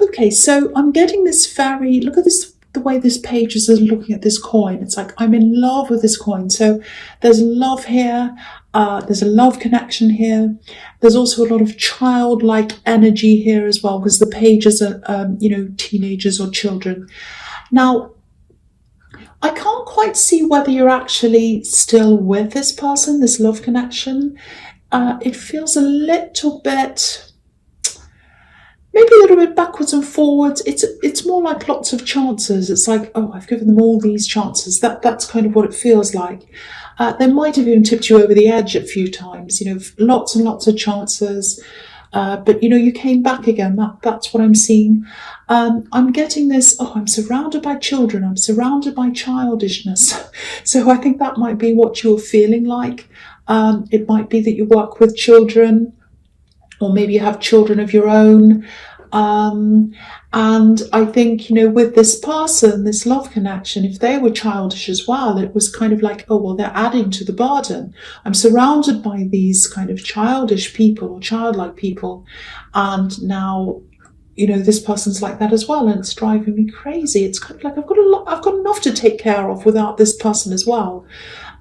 Okay, so I'm getting this very, look at this, the way this page is looking at this coin. It's like I'm in love with this coin. So there's love here. There's a love connection here. There's also a lot of childlike energy here as well, because the pages are, teenagers or children. Now, I can't quite see whether you're actually still with this person, this love connection. It feels a little bit, maybe a little bit backwards and forwards. It's more like lots of chances. It's like, oh, I've given them all these chances. That's kind of what it feels like. They might have even tipped you over the edge a few times. Lots and lots of chances. But you came back again. That's what I'm seeing. I'm getting this. Oh, I'm surrounded by children. I'm surrounded by childishness. So I think that might be what you're feeling like. It might be that you work with children, or maybe you have children of your own. And I think, with this person, this love connection, if they were childish as well, it was kind of like, oh, well, they're adding to the burden. I'm surrounded by these kind of childish people or childlike people. And now, this person's like that as well. And it's driving me crazy. It's kind of like, I've got enough to take care of without this person as well.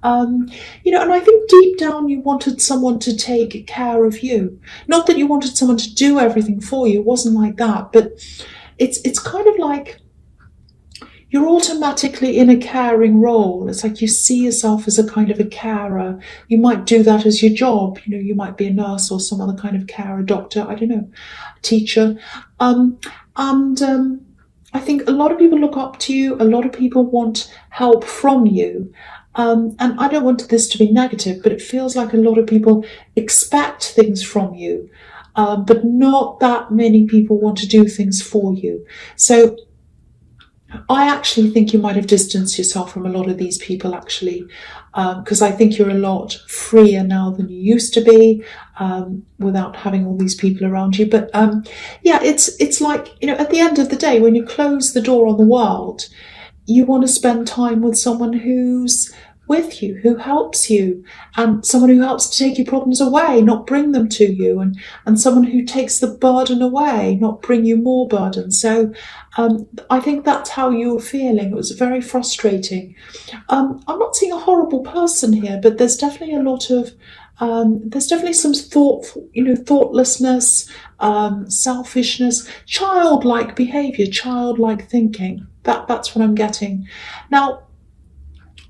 And I think deep down you wanted someone to take care of you. Not that you wanted someone to do everything for you. It wasn't like that. But it's kind of like you're automatically in a caring role. It's like you see yourself as a kind of a carer. You might do that as your job. You might be a nurse or some other kind of carer, doctor, I don't know, teacher. I think a lot of people look up to you. A lot of people want help from you. And I don't want this to be negative, but it feels like a lot of people expect things from you, but not that many people want to do things for you. So I actually think you might have distanced yourself from a lot of these people, actually, because I think you're a lot freer now than you used to be, without having all these people around you. But it's like, at the end of the day, when you close the door on the world, you want to spend time with someone who's with you, who helps you, and someone who helps to take your problems away, not bring them to you, and someone who takes the burden away, not bring you more burden. So I think that's how you were feeling. It was very frustrating. I'm not seeing a horrible person here, but there's definitely a lot of there's definitely some thoughtlessness, selfishness, childlike behavior, childlike thinking. That's what I'm getting. Now,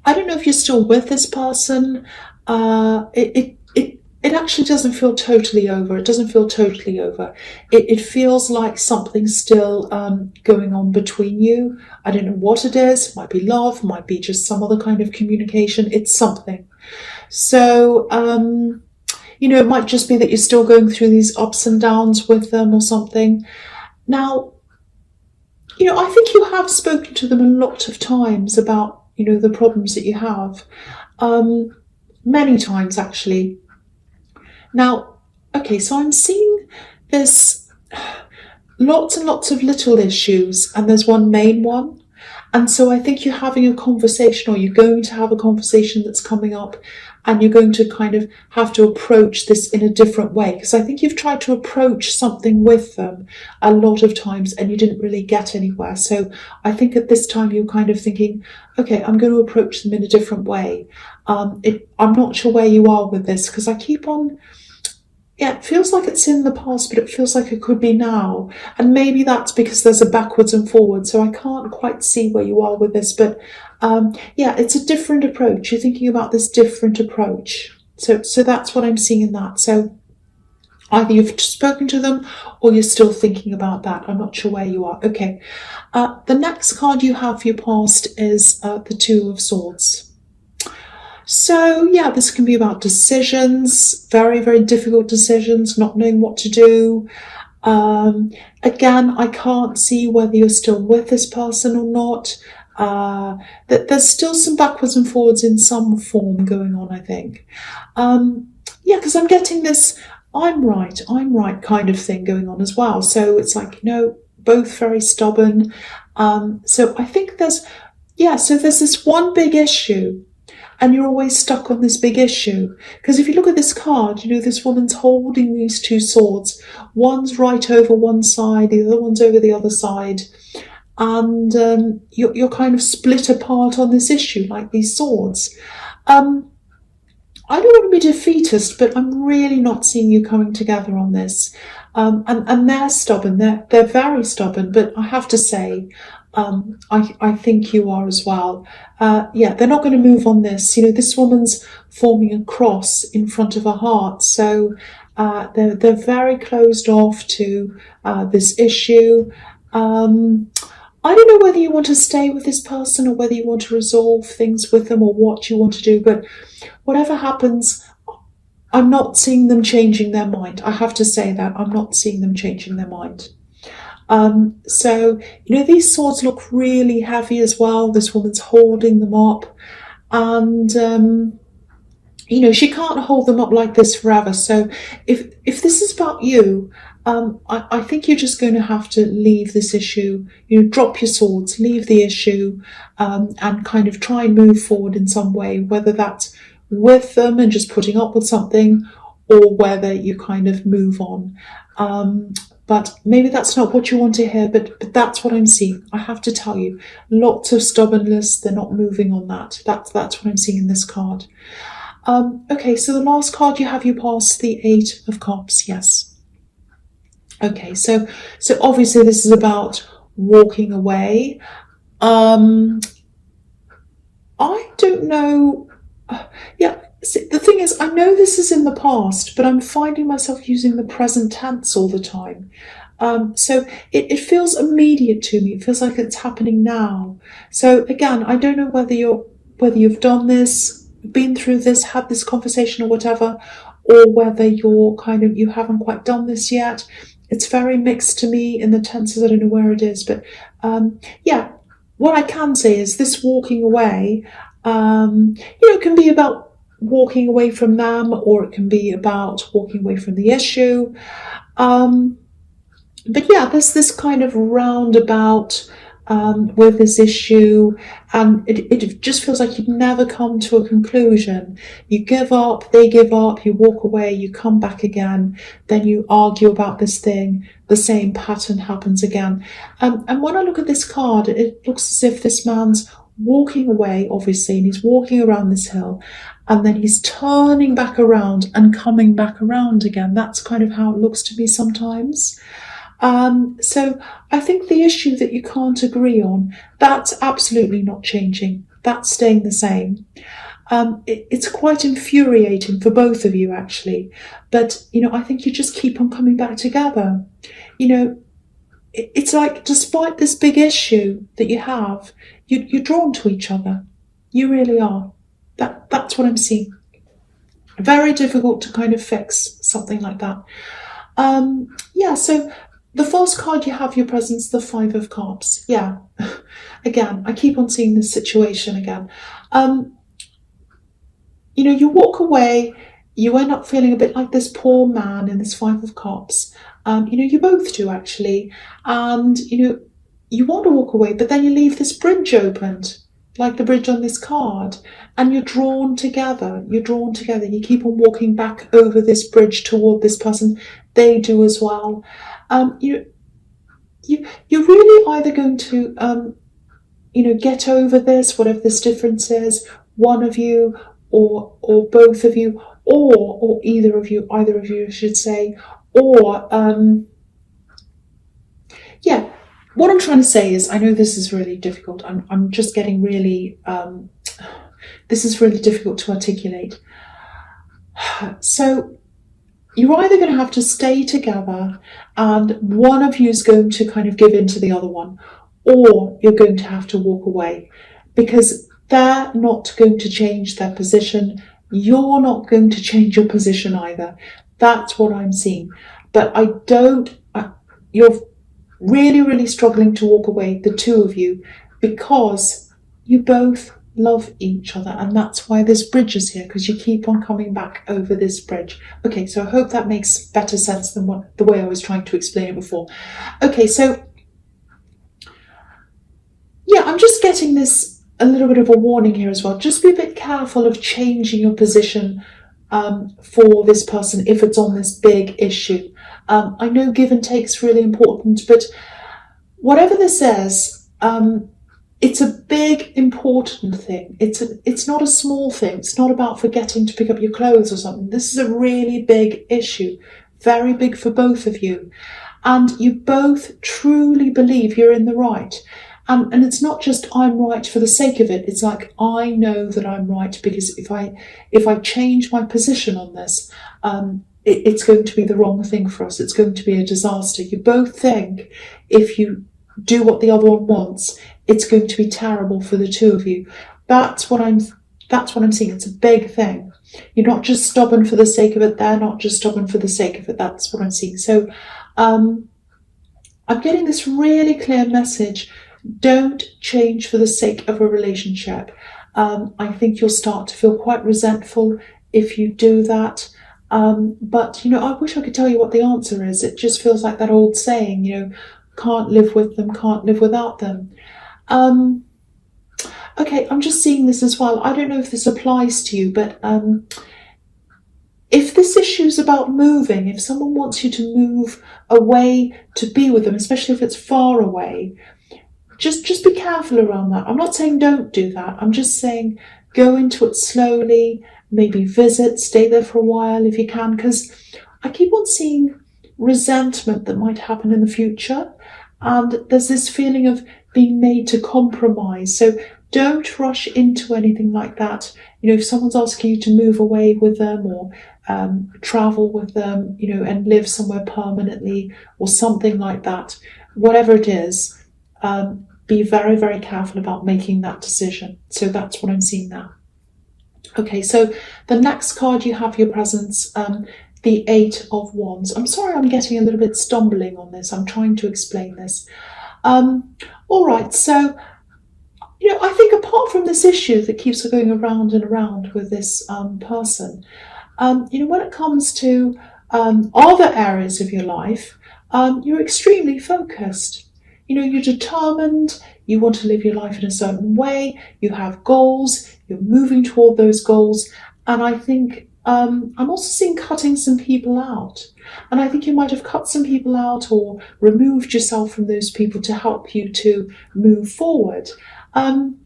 I don't know if you're still with this person. It actually doesn't feel totally over. It doesn't feel totally over. It feels like something's still going on between you. I don't know what it is. It might be love, might be just some other kind of communication. It's something. So, it might just be that you're still going through these ups and downs with them or something. Now, I think you have spoken to them a lot of times about, the problems that you have. Many times, actually. Now, okay, so I'm seeing this lots and lots of little issues, and there's one main one. And so I think you're having a conversation, or you're going to have a conversation that's coming up, and you're going to kind of have to approach this in a different way. Because I think you've tried to approach something with them a lot of times and you didn't really get anywhere. So I think at this time you're kind of thinking, okay, I'm going to approach them in a different way. I'm not sure where you are with this, because I keep on... Yeah, it feels like it's in the past, but it feels like it could be now. And maybe that's because there's a backwards and forwards, so I can't quite see where you are with this. But it's a different approach. You're thinking about this different approach. So that's what I'm seeing in that. So either you've spoken to them or you're still thinking about that. I'm not sure where you are. Okay. The next card you have for your past is the Two of Swords. So, this can be about decisions, very, very difficult decisions, not knowing what to do. Again, I can't see whether you're still with this person or not. There's still some backwards and forwards in some form going on, I think. Because I'm getting this I'm right kind of thing going on as well. So it's like, both very stubborn. So I think there's this one big issue. and you're always stuck on this big issue. Because if you look at this card, this woman's holding these two swords. One's right over one side, the other one's over the other side. And you're kind of split apart on this issue, like these swords. I don't want to be defeatist, but I'm really not seeing you coming together on this. And they're stubborn. They're very stubborn. But I have to say, I think you are as well. They're not going to move on this. This woman's forming a cross in front of her heart. So they're very closed off to this issue. I don't know whether you want to stay with this person or whether you want to resolve things with them or what you want to do, but whatever happens, I'm not seeing them changing their mind. I have to say that. I'm not seeing them changing their mind. So these swords look really heavy as well. This woman's holding them up, and she can't hold them up like this forever. So if this is about you, I think you're just going to have to leave this issue, drop your swords, leave the issue, and kind of try and move forward in some way, whether that's with them and just putting up with something, or whether you kind of move on. But maybe that's not what you want to hear, but that's what I'm seeing. I have to tell you, lots of stubbornness. They're not moving on that. That's what I'm seeing in this card. Okay, so the last card you pass the 8 of Cups. Yes. Okay, so obviously this is about walking away. I don't know. The thing is, I know this is in the past, but I'm finding myself using the present tense all the time. So it feels immediate to me. It feels like it's happening now. So again, I don't know whether you've done this, been through this, had this conversation or whatever, or whether you haven't quite done this yet. It's very mixed to me in the tenses. I don't know where it is, but what I can say is this walking away, it can be about walking away from them, or it can be about walking away from the issue. There's this kind of roundabout with this issue, and it just feels like you'd never come to a conclusion. You give up, they give up, you walk away, you come back again, then you argue about this thing, the same pattern happens again. And when I look at this card, it looks as if this man's walking away, obviously, and he's walking around this hill, and then he's turning back around and coming back around again. That's kind of how it looks to me sometimes. So I think the issue that you can't agree on, that's absolutely not changing. That's staying the same. It's quite infuriating for both of you, actually. But, I think you just keep on coming back together. It's like, despite this big issue that you have, you're drawn to each other. You really are. That's what I'm seeing. Very difficult to kind of fix something like that. So the first card you have your presence, the 5 of Cups. Yeah. Again, I keep on seeing this situation again. You walk away, you end up feeling a bit like this poor man in this 5 of Cups. You both do, actually. And, you want to walk away, but then you leave this bridge opened, like the bridge on this card, and you're drawn together. You keep on walking back over this bridge toward this person. They do as well. You're really either going to, get over this, whatever this difference is, one of you or both of you, or either of you, I should say, or, what I'm trying to say is, I know this is really difficult. I'm just getting really, this is really difficult to articulate. So you're either going to have to stay together and one of you is going to kind of give in to the other one, or you're going to have to walk away, because they're not going to change their position. You're not going to change your position either. That's what I'm seeing. But you're really, really struggling to walk away, the two of you, because you both love each other, and that's why this bridge is here, because you keep on coming back over this bridge. Okay, so I hope that makes better sense than the way I was trying to explain it before. Okay, so I'm just getting this a little bit of a warning here as well. Just be a bit careful of changing your position for this person if it's on this big issue. I know give and take is really important, but whatever this is, it's a big, important thing. It's not a small thing. It's not about forgetting to pick up your clothes or something. This is a really big issue, very big for both of you. And you both truly believe you're in the right. And it's not just I'm right for the sake of it. It's like, I know that I'm right because if I change my position on this, it's going to be the wrong thing for us. It's going to be a disaster. You both think if you do what the other one wants, it's going to be terrible for the two of you. That's what I'm seeing. It's a big thing. You're not just stubborn for the sake of it. They're not just stubborn for the sake of it. That's what I'm seeing. So I'm getting this really clear message. Don't change for the sake of a relationship. I think you'll start to feel quite resentful if you do that. But, I wish I could tell you what the answer is. It just feels like that old saying, can't live with them, can't live without them. Okay, I'm just seeing this as well. I don't know if this applies to you, but if this issue is about moving, if someone wants you to move away to be with them, especially if it's far away, just be careful around that. I'm not saying don't do that. I'm just saying go into it slowly, maybe visit, stay there for a while if you can, because I keep on seeing resentment that might happen in the future. And there's this feeling of being made to compromise. So don't rush into anything like that. If someone's asking you to move away with them or travel with them, and live somewhere permanently or something like that, whatever it is, be very, very careful about making that decision. So that's what I'm seeing now. Okay, so the next card you have your presence, the Eight of Wands. I'm sorry I'm getting a little bit stumbling on this. I'm trying to explain this. All right, so, I think apart from this issue that keeps going around and around with this person, when it comes to other areas of your life, you're extremely focused. You're determined, you want to live your life in a certain way, you have goals, you're moving toward those goals, and I think I'm also seeing cutting some people out. And I think you might have cut some people out or removed yourself from those people to help you to move forward. I'm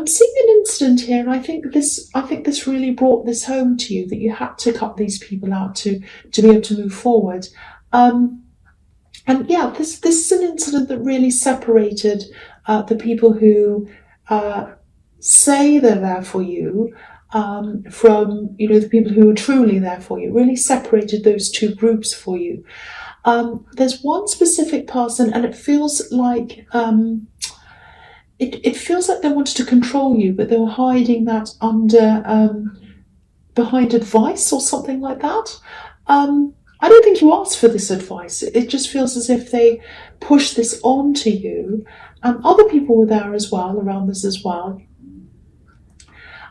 seeing an incident here, and I think this really brought this home to you, that you had to cut these people out to be able to move forward. And yeah, this is an incident that really separated the people who say they're there for you from the people who are truly there for you. Really separated those two groups for you. There's one specific person, and it feels like it feels like they wanted to control you, but they were hiding that under behind advice or something like that. I don't think you asked for this advice. It just feels as if they pushed this on to you, and other people were there as well, around this as well.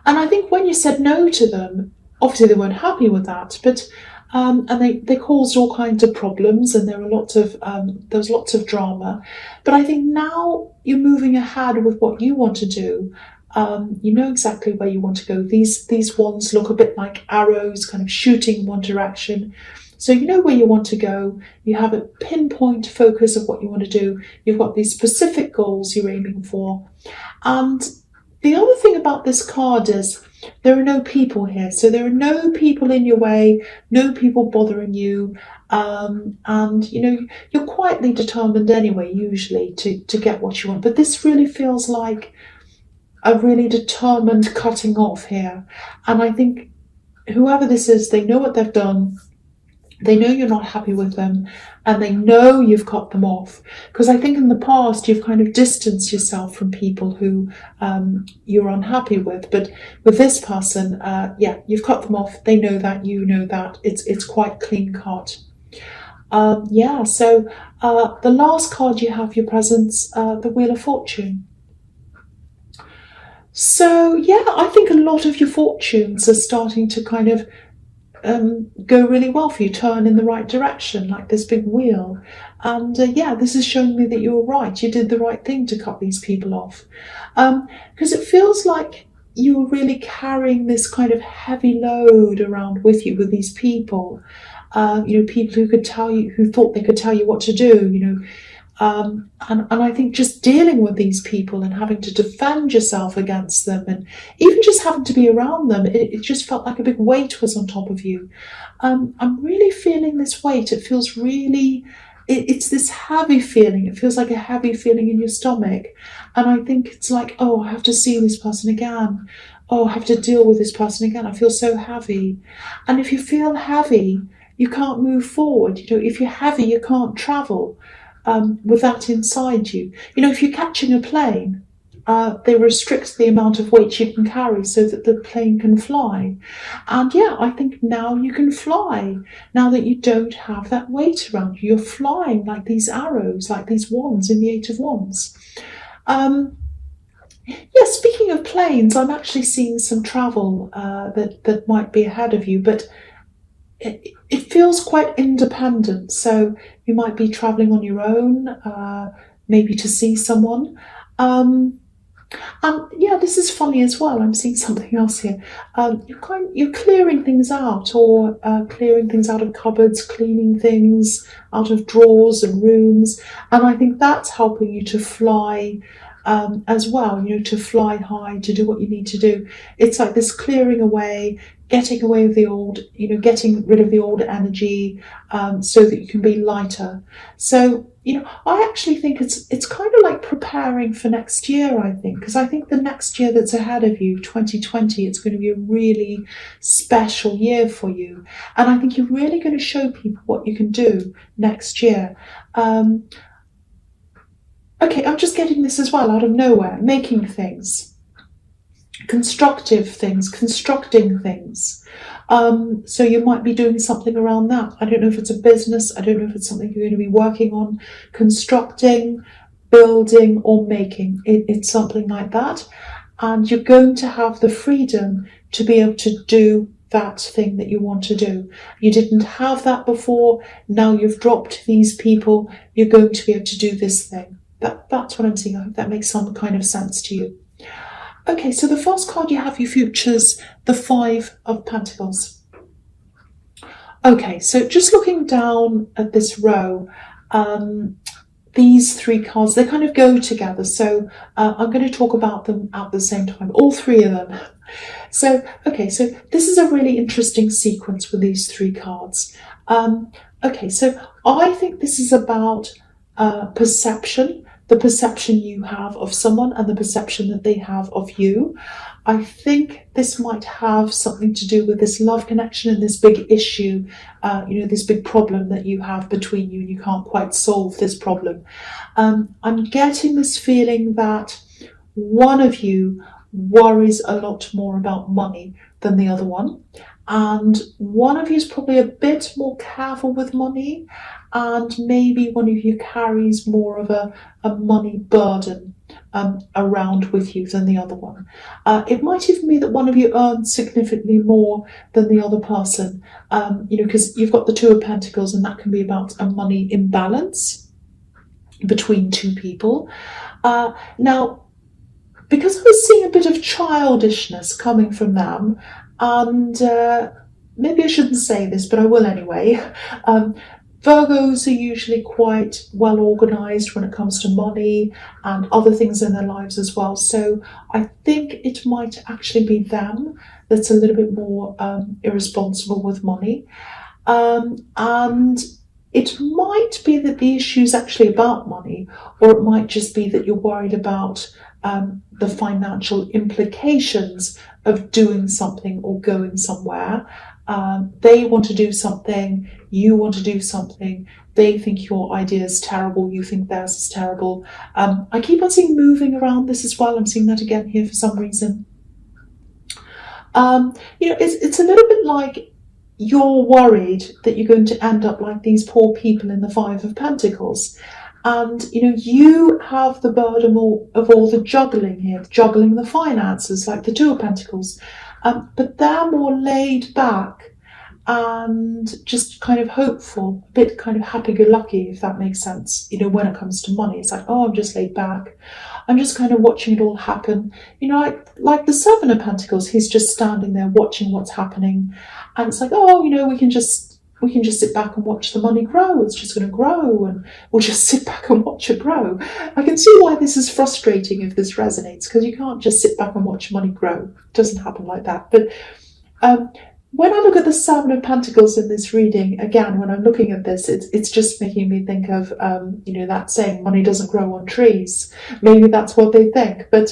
And I think when you said no to them, obviously they weren't happy with that, but and they caused all kinds of problems, and there was lots of drama. But I think now you're moving ahead with what you want to do. You know exactly where you want to go. These wands look a bit like arrows, kind of shooting in one direction. So you know where you want to go. You have a pinpoint focus of what you want to do. You've got these specific goals you're aiming for. And the other thing about this card is there are no people here. So there are no people in your way, no people bothering you. And you're quietly determined anyway, usually, to get what you want. But this really feels like a really determined cutting off here. And I think whoever this is, they know what they've done. They know you're not happy with them, and they know you've cut them off. Because I think in the past you've kind of distanced yourself from people who you're unhappy with. But with this person, you've cut them off. They know that, you know that. It's quite clean cut. So the last card you have your presence, the Wheel of Fortune. So yeah, I think a lot of your fortunes are starting to kind of go really well for you, turn in the right direction, like this big wheel. And yeah, this is showing me that you were right. You did the right thing to cut these people off. Because it feels like you were really carrying this kind of heavy load around with you with these people. People who could tell you, who thought they could tell you what to do, and I think just dealing with these people and having to defend yourself against them, and even just having to be around them, it just felt like a big weight was on top of you. I'm really feeling this weight. It feels really, it's this heavy feeling. It feels like a heavy feeling in your stomach. And I think it's like, oh, I have to see this person again. Oh, I have to deal with this person again. I feel so heavy. And if you feel heavy, you can't move forward. If you're heavy, you can't travel with that inside you. If you're catching a plane, they restrict the amount of weight you can carry so that the plane can fly. And yeah, I think now you can fly. Now that you don't have that weight around you, you're flying like these arrows, like these wands in the Eight of Wands. Yeah, speaking of planes, I'm actually seeing some travel that might be ahead of you, but it feels quite independent. So you might be traveling on your own, maybe to see someone. And yeah, this is funny as well. I'm seeing something else here. You're clearing things out, or clearing things out of cupboards, cleaning things out of drawers and rooms, and I think that's helping you to fly as well. To fly high, to do what you need to do. It's like this clearing away, getting away with the old, getting rid of the old energy, so that you can be lighter. So, I actually think it's kind of like preparing for next year, I think, because I think the next year that's ahead of you, 2020, it's going to be a really special year for you. And I think you're really going to show people what you can do next year. Okay, I'm just getting this as well out of nowhere, making things. Constructive things, constructing things. So you might be doing something around that. I don't know if it's a business. I don't know if it's something you're going to be working on. Constructing, building, or making. It's something like that. And you're going to have the freedom to be able to do that thing that you want to do. You didn't have that before. Now you've dropped these people. You're going to be able to do this thing. That's what I'm seeing. I hope that makes some kind of sense to you. Okay, so the first card you have your futures, the Five of Pentacles. Okay, so just looking down at this row, these three cards, they kind of go together. So I'm going to talk about them at the same time, all three of them. So, okay, so this is a really interesting sequence with these three cards. Okay, so I think this is about perception. The perception you have of someone and the perception that they have of you. I think this might have something to do with this love connection and this big issue, this big problem that you have between you, and you can't quite solve this problem. I'm getting this feeling that one of you worries a lot more about money than the other one. And one of you is probably a bit more careful with money, and maybe one of you carries more of a money burden around with you than the other one. It might even be that one of you earns significantly more than the other person, because you've got the Two of Pentacles, and that can be about a money imbalance between two people. Now, because I was seeing a bit of childishness coming from them, and maybe I shouldn't say this, but I will anyway. Virgos are usually quite well organised when it comes to money and other things in their lives as well. So I think it might actually be them that's a little bit more irresponsible with money. And it might be that the issue is actually about money, or it might just be that you're worried about the financial implications of doing something or going somewhere. They want to do something, you want to do something, they think your idea is terrible, you think theirs is terrible. I keep on seeing moving around this as well. I'm seeing that again here for some reason. It's a little bit like you're worried that you're going to end up like these poor people in the Five of Pentacles. And, you have the burden of all the juggling here, juggling the finances, like the Two of Pentacles. But they're more laid back, and just kind of hopeful, a bit kind of happy-go-lucky, if that makes sense. When it comes to money, it's like, oh, I'm just laid back. I'm just kind of watching it all happen. Like the Seven of Pentacles, he's just standing there watching what's happening, and it's like, oh, we can just sit back and watch the money grow. It's just going to grow, and we'll just sit back and watch it grow. I can see why this is frustrating if this resonates, because you can't just sit back and watch money grow. It doesn't happen like that. But when I look at the Seven of Pentacles in this reading, again, when I'm looking at this, it's just making me think of, that saying, money doesn't grow on trees. Maybe that's what they think. But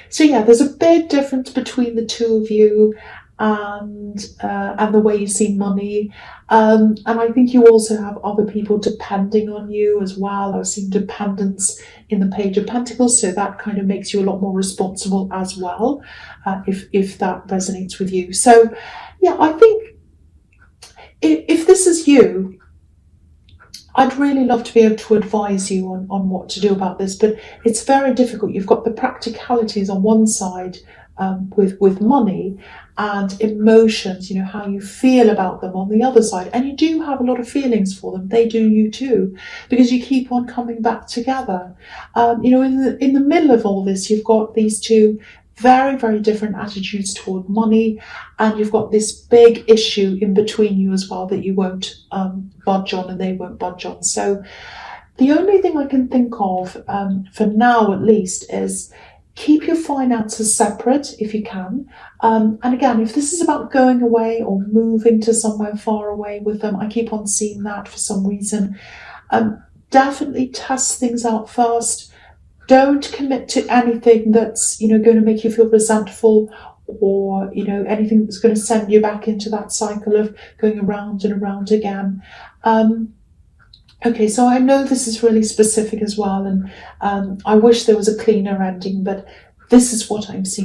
so yeah, there's a big difference between the two of you, and the way you see money, and I think you also have other people depending on you as well. I've seen dependence in the Page of Pentacles, so that kind of makes you a lot more responsible as well, if that resonates with you. So yeah, I think if this is you, I'd really love to be able to advise you on what to do about this, but it's very difficult. You've got the practicalities on one side, with money, and emotions, how you feel about them on the other side. And you do have a lot of feelings for them. They do you too, because you keep on coming back together. In the middle of all this, you've got these two very, very different attitudes toward money, and you've got this big issue in between you as well that you won't budge on, and they won't budge on. So the only thing I can think of, for now at least, is keep your finances separate if you can. And again, if this is about going away or moving to somewhere far away with them, I keep on seeing that for some reason. Definitely test things out first. Don't commit to anything that's, going to make you feel resentful, or, anything that's going to send you back into that cycle of going around and around again. Okay, so I know this is really specific as well, and I wish there was a cleaner ending, but this is what I'm seeing.